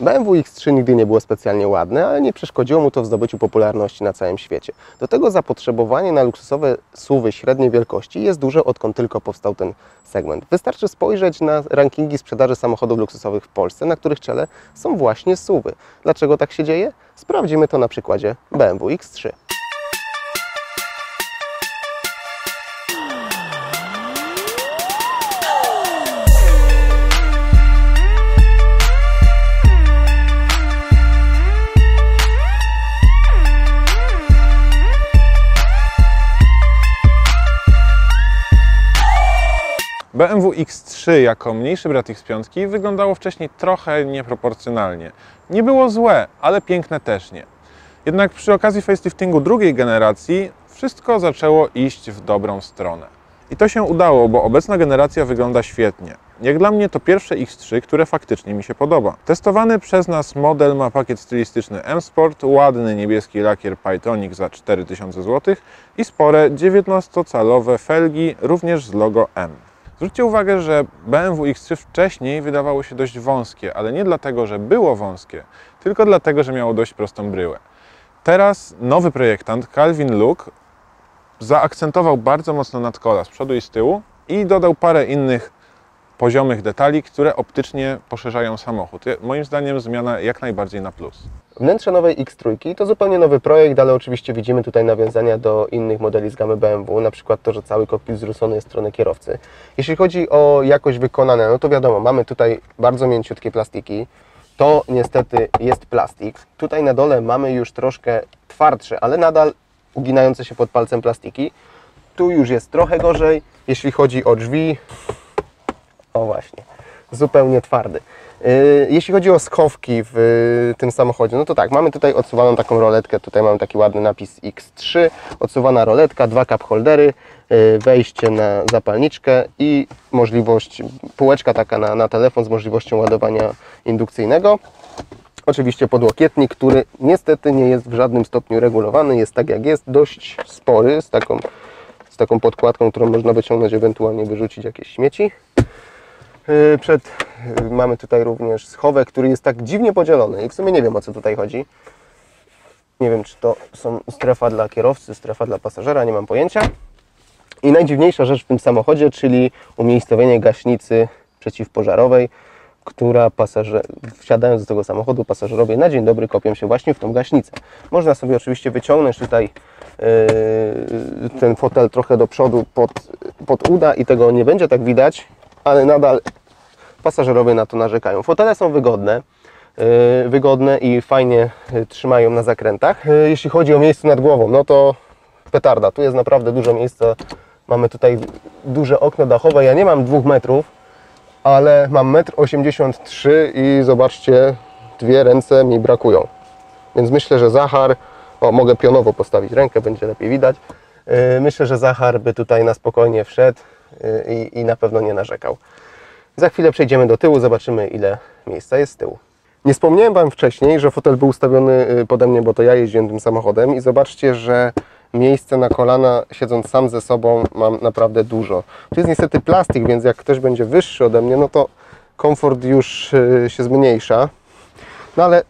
BMW X3 nigdy nie było specjalnie ładne, ale nie przeszkodziło mu to w zdobyciu popularności na całym świecie. Do tego zapotrzebowanie na luksusowe SUV-y średniej wielkości jest duże, odkąd tylko powstał ten segment. Wystarczy spojrzeć na rankingi sprzedaży samochodów luksusowych w Polsce, na których czele są właśnie SUV-y. Dlaczego tak się dzieje? Sprawdzimy to na przykładzie BMW X3. BMW X3 jako mniejszy brat X5 wyglądało wcześniej trochę nieproporcjonalnie. Nie było złe, ale piękne też nie. Jednak przy okazji faceliftingu drugiej generacji wszystko zaczęło iść w dobrą stronę. I to się udało, bo obecna generacja wygląda świetnie. Jak dla mnie to pierwsze X3, które faktycznie mi się podoba. Testowany przez nas model ma pakiet stylistyczny M-Sport, ładny niebieski lakier Pythonic za 4000 zł i spore 19-calowe felgi, również z logo M. Zwróćcie uwagę, że BMW X3 wcześniej wydawało się dość wąskie, ale nie dlatego, że było wąskie, tylko dlatego, że miało dość prostą bryłę. Teraz nowy projektant, Calvin Look, zaakcentował bardzo mocno nadkola z przodu i z tyłu i dodał parę innych poziomych detali, które optycznie poszerzają samochód. Moim zdaniem zmiana jak najbardziej na plus. Wnętrze nowej X3 to zupełnie nowy projekt, ale oczywiście widzimy tutaj nawiązania do innych modeli z gamy BMW, na przykład to, że cały kokpit zwrócony jest w stronę kierowcy. Jeśli chodzi o jakość wykonania, no to wiadomo, mamy tutaj bardzo mięciutkie plastiki. To niestety jest plastik. Tutaj na dole mamy już troszkę twardsze, ale nadal uginające się pod palcem plastiki. Tu już jest trochę gorzej. Jeśli chodzi o drzwi, o właśnie, zupełnie twardy. Jeśli chodzi o schowki w tym samochodzie, no to tak, mamy tutaj odsuwaną taką roletkę, tutaj mamy taki ładny napis X3, odsuwana roletka, dwa cup holdery, wejście na zapalniczkę i możliwość, półeczka taka na telefon z możliwością ładowania indukcyjnego. Oczywiście podłokietnik, który niestety nie jest w żadnym stopniu regulowany, jest tak jak jest, dość spory, z taką podkładką, którą można wyciągnąć, ewentualnie wyrzucić jakieś śmieci. Mamy tutaj również schowek, który jest tak dziwnie podzielony i w sumie nie wiem, o co tutaj chodzi. Nie wiem, czy to są strefa dla kierowcy, strefa dla pasażera, nie mam pojęcia. I najdziwniejsza rzecz w tym samochodzie, czyli umiejscowienie gaśnicy przeciwpożarowej, która wsiadając do tego samochodu, pasażerowie na dzień dobry kopią się właśnie w tą gaśnicę. Można sobie oczywiście wyciągnąć tutaj ten fotel trochę do przodu pod uda i tego nie będzie tak widać, ale nadal pasażerowie na to narzekają. Fotele są wygodne i fajnie trzymają na zakrętach. Jeśli chodzi o miejsce nad głową, no to petarda. Tu jest naprawdę dużo miejsca. Mamy tutaj duże okno dachowe. Ja nie mam 2 metrów, ale mam 1,83 m i zobaczcie, 2 ręce mi brakują. Więc myślę, że Zachar, mogę pionowo postawić rękę, będzie lepiej widać. Myślę, że Zachar by tutaj na spokojnie wszedł i na pewno nie narzekał. Za chwilę przejdziemy do tyłu, zobaczymy, ile miejsca jest z tyłu. Nie wspomniałem Wam wcześniej, że fotel był ustawiony pode mnie, bo to ja jeździłem tym samochodem i zobaczcie, że miejsce na kolana, siedząc sam ze sobą, mam naprawdę dużo. Tu jest niestety plastik, więc jak ktoś będzie wyższy ode mnie, no to komfort już się zmniejsza. No ale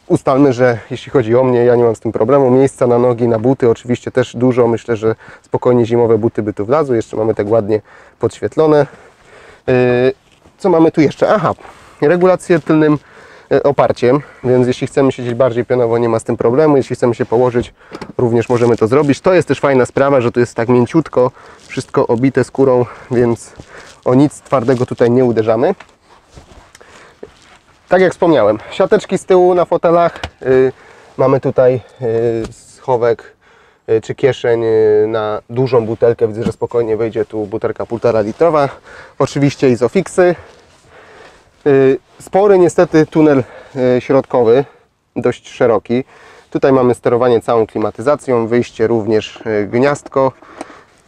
ustalmy, że jeśli chodzi o mnie, ja nie mam z tym problemu. Miejsca na nogi, na buty oczywiście też dużo. Myślę, że spokojnie zimowe buty by tu wlazły. Jeszcze mamy tak ładnie podświetlone. Co mamy tu jeszcze? Aha, regulację tylnym oparciem, więc jeśli chcemy siedzieć bardziej pionowo, nie ma z tym problemu. Jeśli chcemy się położyć, również możemy to zrobić. To jest też fajna sprawa, że tu jest tak mięciutko, wszystko obite skórą, więc o nic twardego tutaj nie uderzamy. Tak jak wspomniałem, siateczki z tyłu na fotelach. Mamy tutaj schowek czy kieszeń na dużą butelkę. Widzę, że spokojnie wejdzie tu butelka 1,5 litrowa. Oczywiście Isofixy. Spory niestety tunel środkowy, dość szeroki. Tutaj mamy sterowanie całą klimatyzacją, wyjście również gniazdko,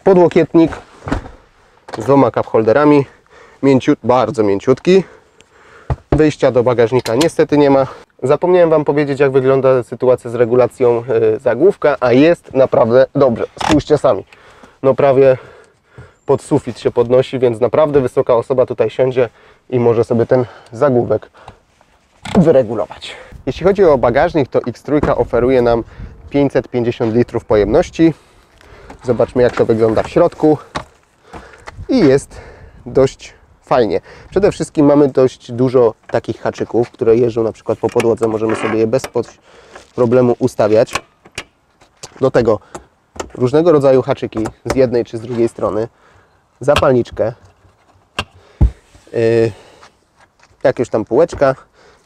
podłokietnik z 2 cup holderami, bardzo mięciutki. Wyjścia do bagażnika niestety nie ma. Zapomniałem Wam powiedzieć, jak wygląda sytuacja z regulacją zagłówka, a jest naprawdę dobrze. Spójrzcie sami. No prawie pod sufit się podnosi, więc naprawdę wysoka osoba tutaj siądzie i może sobie ten zagłówek wyregulować. Jeśli chodzi o bagażnik, to X3 oferuje nam 550 litrów pojemności. Zobaczmy, jak to wygląda w środku. I jest dość fajnie. Przede wszystkim mamy dość dużo takich haczyków, które jeżdżą na przykład po podłodze. Możemy sobie je bez problemu ustawiać. Do tego różnego rodzaju haczyki z jednej czy z drugiej strony. Zapalniczkę. Jakieś tam półeczka.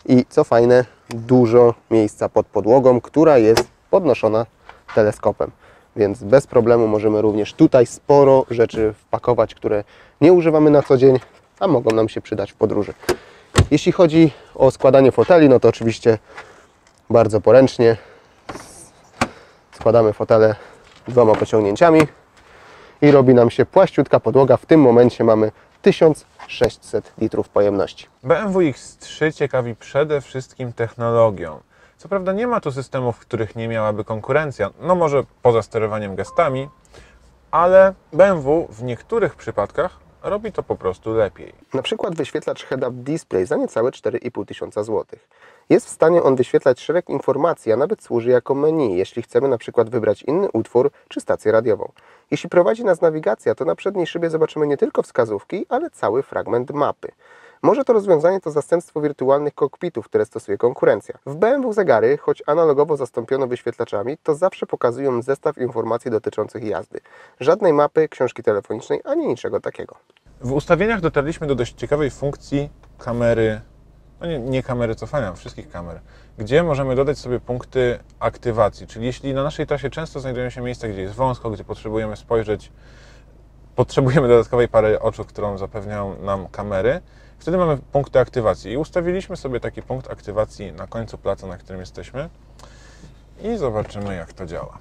I co fajne, dużo miejsca pod podłogą, która jest podnoszona teleskopem. Więc bez problemu możemy również tutaj sporo rzeczy wpakować, które nie używamy na co dzień, a mogą nam się przydać w podróży. Jeśli chodzi o składanie foteli, no to oczywiście bardzo poręcznie. Składamy fotele 2 pociągnięciami i robi nam się płaściutka podłoga. W tym momencie mamy 1600 litrów pojemności. BMW X3 ciekawi przede wszystkim technologią. Co prawda nie ma tu systemów, w których nie miałaby konkurencja, no może poza sterowaniem gestami, ale BMW w niektórych przypadkach robi to po prostu lepiej. Na przykład wyświetlacz Head-Up Display za niecałe 4500 zł. Jest w stanie on wyświetlać szereg informacji, a nawet służy jako menu, jeśli chcemy na przykład wybrać inny utwór czy stację radiową. Jeśli prowadzi nas nawigacja, to na przedniej szybie zobaczymy nie tylko wskazówki, ale cały fragment mapy. Może to rozwiązanie to zastępstwo wirtualnych kokpitów, które stosuje konkurencja. W BMW zegary, choć analogowo zastąpiono wyświetlaczami, to zawsze pokazują zestaw informacji dotyczących jazdy. Żadnej mapy, książki telefonicznej, ani niczego takiego. W ustawieniach dotarliśmy do dość ciekawej funkcji kamery, no nie kamery cofania, wszystkich kamer, gdzie możemy dodać sobie punkty aktywacji, czyli jeśli na naszej trasie często znajdują się miejsca, gdzie jest wąsko, gdzie potrzebujemy spojrzeć, potrzebujemy dodatkowej pary oczu, którą zapewniają nam kamery, wtedy mamy punkty aktywacji i ustawiliśmy sobie taki punkt aktywacji na końcu placa, na którym jesteśmy i zobaczymy, jak to działa.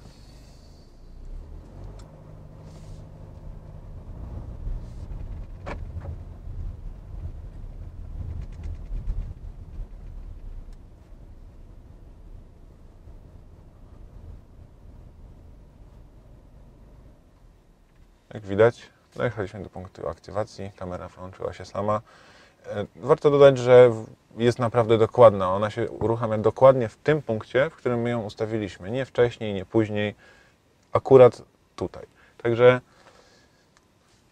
Jak widać, dojechaliśmy do punktu aktywacji, kamera włączyła się sama. Warto dodać, że jest naprawdę dokładna. Ona się uruchamia dokładnie w tym punkcie, w którym my ją ustawiliśmy. Nie wcześniej, nie później, akurat tutaj. Także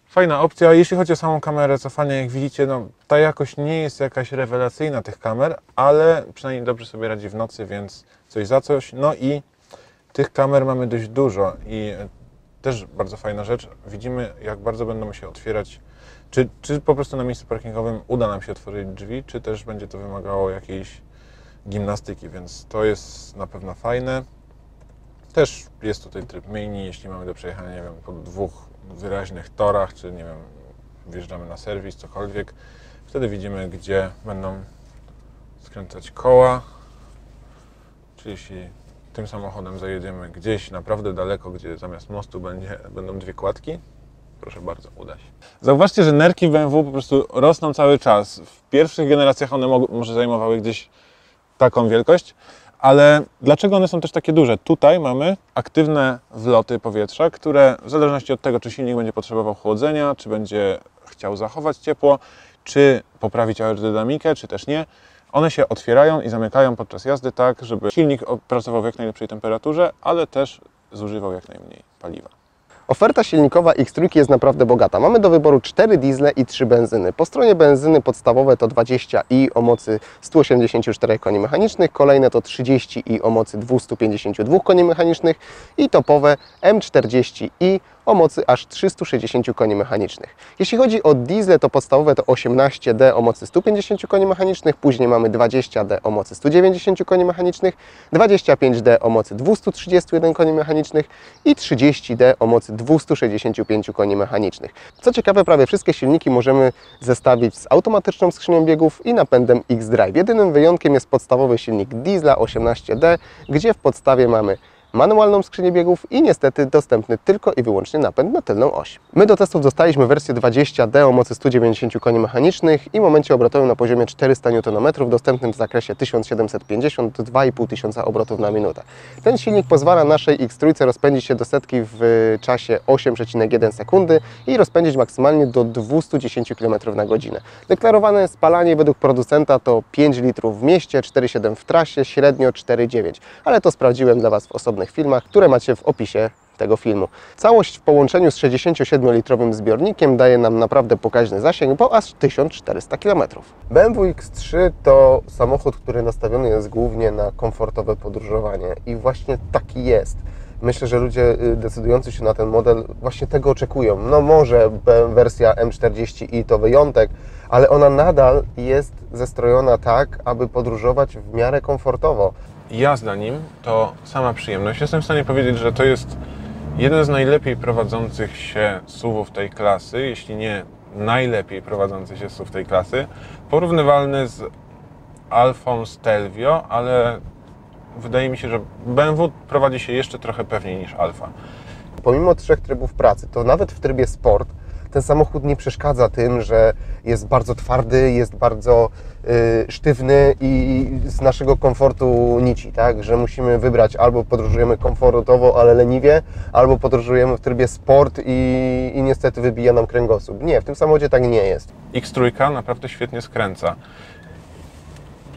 fajna opcja. Jeśli chodzi o samą kamerę cofania, jak widzicie, no, ta jakość nie jest jakaś rewelacyjna tych kamer, ale przynajmniej dobrze sobie radzi w nocy, więc coś za coś. No i tych kamer mamy dość dużo i też bardzo fajna rzecz. Widzimy, jak bardzo będą się otwierać, czy po prostu na miejscu parkingowym uda nam się otworzyć drzwi, czy też będzie to wymagało jakiejś gimnastyki, więc to jest na pewno fajne. Też jest tutaj tryb mini, jeśli mamy do przejechania, nie wiem, po 2 wyraźnych torach, czy nie wiem, wjeżdżamy na serwis, cokolwiek. Wtedy widzimy, gdzie będą skręcać koła, czyli jeśli tym samochodem zajedziemy gdzieś naprawdę daleko, gdzie zamiast mostu będą 2 kładki, proszę bardzo, uda się. Zauważcie, że nerki w BMW po prostu rosną cały czas. W pierwszych generacjach one może zajmowały gdzieś taką wielkość, ale dlaczego one są też takie duże? Tutaj mamy aktywne wloty powietrza, które w zależności od tego, czy silnik będzie potrzebował chłodzenia, czy będzie chciał zachować ciepło, czy poprawić aerodynamikę, czy też nie, one się otwierają i zamykają podczas jazdy tak, żeby silnik pracował w jak najlepszej temperaturze, ale też zużywał jak najmniej paliwa. Oferta silnikowa X3 jest naprawdę bogata. Mamy do wyboru 4 diesle i 3 benzyny. Po stronie benzyny podstawowe to 20i o mocy 184 koni mechanicznych, kolejne to 30i o mocy 252 koni mechanicznych i topowe M40i o mocy aż 360 koni mechanicznych. Jeśli chodzi o diesle, to podstawowe to 18D o mocy 150 koni mechanicznych, później mamy 20D o mocy 190 koni mechanicznych, 25D o mocy 231 koni mechanicznych i 30D o mocy 265 koni mechanicznych. Co ciekawe, prawie wszystkie silniki możemy zestawić z automatyczną skrzynią biegów i napędem X-Drive. Jedynym wyjątkiem jest podstawowy silnik diesla 18D, gdzie w podstawie mamy manualną skrzynię biegów i niestety dostępny tylko i wyłącznie napęd na tylną oś. My do testów dostaliśmy wersję 20D o mocy 190 koni mechanicznych i momencie obrotowym na poziomie 400 Nm, dostępnym w zakresie 1750-2500 obrotów na minutę. Ten silnik pozwala naszej X3 rozpędzić się do setki w czasie 8,1 sekundy i rozpędzić maksymalnie do 210 km na godzinę. Deklarowane spalanie według producenta to 5 litrów w mieście, 4,7 w trasie, średnio 4,9, ale to sprawdziłem dla Was w osobnych filmach, które macie w opisie tego filmu. Całość w połączeniu z 67-litrowym zbiornikiem daje nam naprawdę pokaźny zasięg, bo aż 1400 km. BMW X3 to samochód, który nastawiony jest głównie na komfortowe podróżowanie i właśnie taki jest. Myślę, że ludzie decydujący się na ten model właśnie tego oczekują. No może wersja M40i to wyjątek, ale ona nadal jest zestrojona tak, aby podróżować w miarę komfortowo. Jazda nim to sama przyjemność. Jestem w stanie powiedzieć, że to jest jeden z najlepiej prowadzących się SUV-ów tej klasy, jeśli nie najlepiej prowadzący się SUV tej klasy. Porównywalny z Alfą Stelvio, ale wydaje mi się, że BMW prowadzi się jeszcze trochę pewniej niż Alfa. Pomimo 3 trybów pracy, to nawet w trybie sport ten samochód nie przeszkadza tym, że jest bardzo twardy, jest bardzo sztywny i z naszego komfortu nici, tak? Że musimy wybrać albo podróżujemy komfortowo, ale leniwie, albo podróżujemy w trybie sport i niestety wybija nam kręgosłup. Nie, w tym samochodzie tak nie jest. X3 naprawdę świetnie skręca.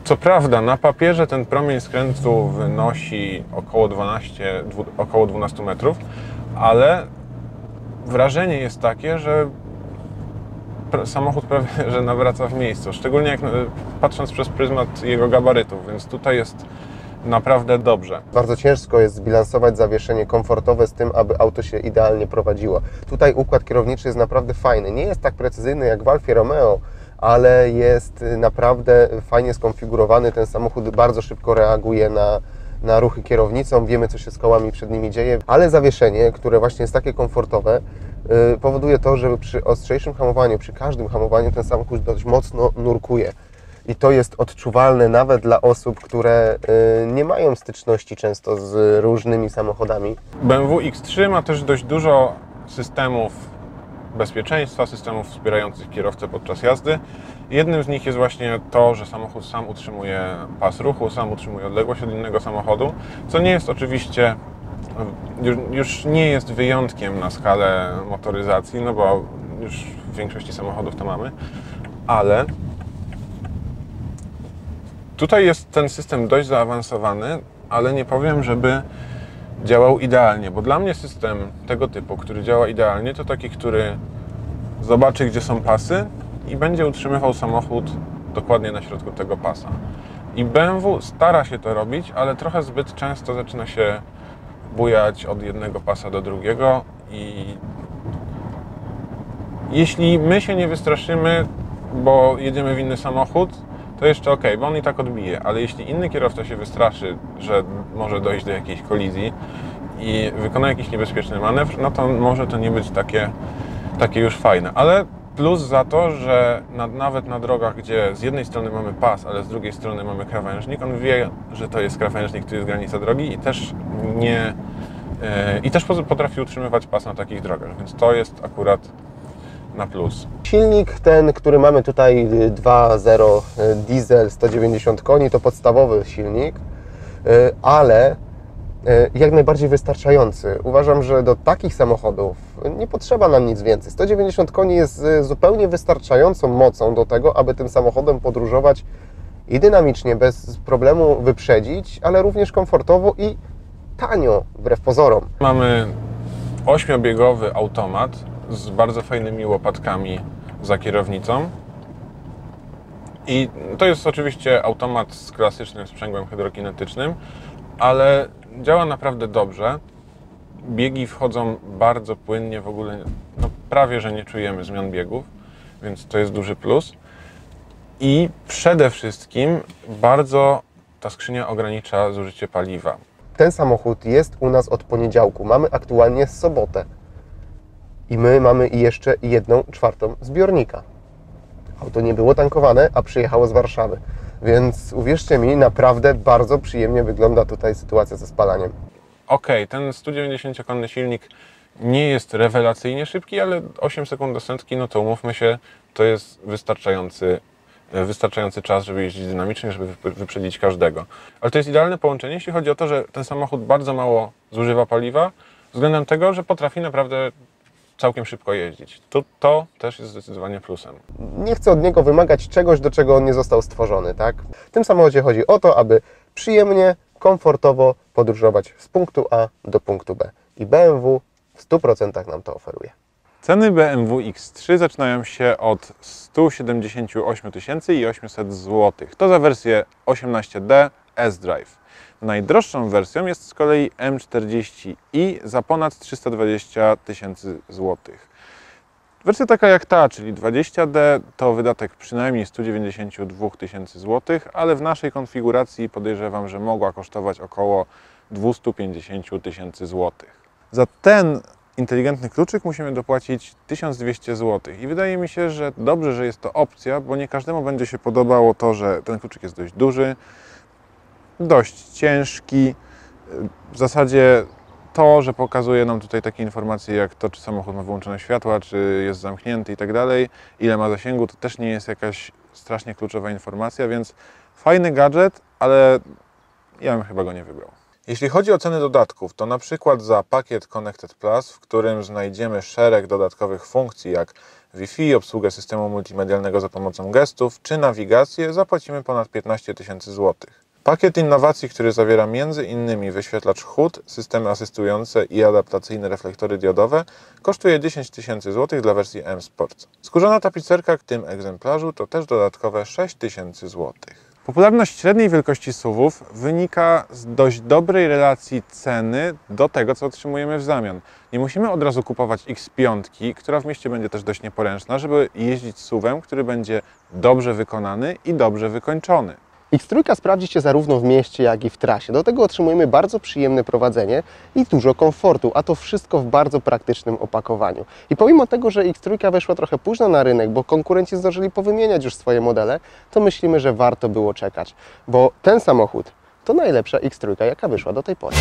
Co prawda, na papierze ten promień skrętu wynosi około 12 metrów, ale wrażenie jest takie, że samochód prawie że nawraca w miejscu, szczególnie jak patrząc przez pryzmat jego gabarytów, więc tutaj jest naprawdę dobrze. Bardzo ciężko jest zbilansować zawieszenie komfortowe z tym, aby auto się idealnie prowadziło. Tutaj układ kierowniczy jest naprawdę fajny. Nie jest tak precyzyjny jak w Alfie Romeo, ale jest naprawdę fajnie skonfigurowany. Ten samochód bardzo szybko reaguje na ruchy kierownicą, wiemy, co się z kołami przed nimi dzieje, ale zawieszenie, które właśnie jest takie komfortowe, powoduje to, że przy ostrzejszym hamowaniu, przy każdym hamowaniu ten samochód dość mocno nurkuje. I to jest odczuwalne nawet dla osób, które nie mają styczności często z różnymi samochodami. BMW X3 ma też dość dużo systemów bezpieczeństwa, systemów wspierających kierowcę podczas jazdy. Jednym z nich jest właśnie to, że samochód sam utrzymuje pas ruchu, sam utrzymuje odległość od innego samochodu, co nie jest oczywiście, już nie jest wyjątkiem na skalę motoryzacji, no bo już w większości samochodów to mamy, ale tutaj jest ten system dość zaawansowany, ale nie powiem, żeby działał idealnie, bo dla mnie system tego typu, który działa idealnie, to taki, który zobaczy, gdzie są pasy i będzie utrzymywał samochód dokładnie na środku tego pasa. I BMW stara się to robić, ale trochę zbyt często zaczyna się bujać od jednego pasa do drugiego i jeśli my się nie wystraszymy, bo jedziemy w inny samochód, to jeszcze ok, bo on i tak odbije, ale jeśli inny kierowca się wystraszy, że może dojść do jakiejś kolizji i wykona jakiś niebezpieczny manewr, no to może to nie być takie już fajne. Ale plus za to, że nawet na drogach, gdzie z jednej strony mamy pas, ale z drugiej strony mamy krawężnik, on wie, że to jest krawężnik, tu jest granica drogi i też potrafi utrzymywać pas na takich drogach, więc to jest akurat na plus. Silnik ten, który mamy tutaj 2.0 diesel 190 koni, to podstawowy silnik, ale jak najbardziej wystarczający. Uważam, że do takich samochodów nie potrzeba nam nic więcej. 190 koni jest zupełnie wystarczającą mocą do tego, aby tym samochodem podróżować i dynamicznie, bez problemu wyprzedzić, ale również komfortowo i tanio, wbrew pozorom. Mamy 8-biegowy automat z bardzo fajnymi łopatkami za kierownicą. I to jest oczywiście automat z klasycznym sprzęgłem hydrokinetycznym, ale działa naprawdę dobrze. Biegi wchodzą bardzo płynnie, w ogóle prawie że nie czujemy zmian biegów, więc to jest duży plus. I przede wszystkim bardzo ta skrzynia ogranicza zużycie paliwa. Ten samochód jest u nas od poniedziałku. Mamy aktualnie sobotę. I my mamy jeszcze 1/4 zbiornika. Auto nie było tankowane, a przyjechało z Warszawy. Więc uwierzcie mi, naprawdę bardzo przyjemnie wygląda tutaj sytuacja ze spalaniem. ok, ten 190-konny silnik nie jest rewelacyjnie szybki, ale 8 sekund do setki, no to umówmy się, to jest wystarczający czas, żeby jeździć dynamicznie, żeby wyprzedzić każdego. Ale to jest idealne połączenie, jeśli chodzi o to, że ten samochód bardzo mało zużywa paliwa, względem tego, że potrafi naprawdę całkiem szybko jeździć. To też jest zdecydowanie plusem. Nie chcę od niego wymagać czegoś, do czego on nie został stworzony, tak? W tym samochodzie chodzi o to, aby przyjemnie, komfortowo podróżować z punktu A do punktu B. I BMW w 100% nam to oferuje. Ceny BMW X3 zaczynają się od 178 800 zł. To za wersję 18D S-Drive. Najdroższą wersją jest z kolei M40i za ponad 320 000 złotych. Wersja taka jak ta, czyli 20D, to wydatek przynajmniej 192 000 złotych, ale w naszej konfiguracji podejrzewam, że mogła kosztować około 250 000 złotych. Za ten inteligentny kluczyk musimy dopłacić 1200 zł. I wydaje mi się, że dobrze, że jest to opcja, bo nie każdemu będzie się podobało to, że ten kluczyk jest dość duży, dość ciężki. W zasadzie to, że pokazuje nam tutaj takie informacje jak to, czy samochód ma wyłączone światła, czy jest zamknięty i tak dalej, ile ma zasięgu, to też nie jest jakaś strasznie kluczowa informacja, więc fajny gadżet, ale ja bym chyba go nie wybrał. Jeśli chodzi o ceny dodatków, to na przykład za pakiet Connected Plus, w którym znajdziemy szereg dodatkowych funkcji jak Wi-Fi, obsługę systemu multimedialnego za pomocą gestów czy nawigację, zapłacimy ponad 15 000 złotych. Pakiet innowacji, który zawiera m.in. wyświetlacz HUD, systemy asystujące i adaptacyjne reflektory diodowe, kosztuje 10 000 zł dla wersji M Sport. Skórzana tapicerka w tym egzemplarzu to też dodatkowe 6 000 zł. Popularność średniej wielkości SUV-ów wynika z dość dobrej relacji ceny do tego, co otrzymujemy w zamian. Nie musimy od razu kupować X5, która w mieście będzie też dość nieporęczna, żeby jeździć SUV-em, który będzie dobrze wykonany i dobrze wykończony. X3 sprawdzi się zarówno w mieście, jak i w trasie. Do tego otrzymujemy bardzo przyjemne prowadzenie i dużo komfortu, a to wszystko w bardzo praktycznym opakowaniu. I pomimo tego, że X3 weszła trochę późno na rynek, bo konkurenci zdążyli powymieniać już swoje modele, to myślimy, że warto było czekać, bo ten samochód to najlepsza X3, jaka wyszła do tej pory.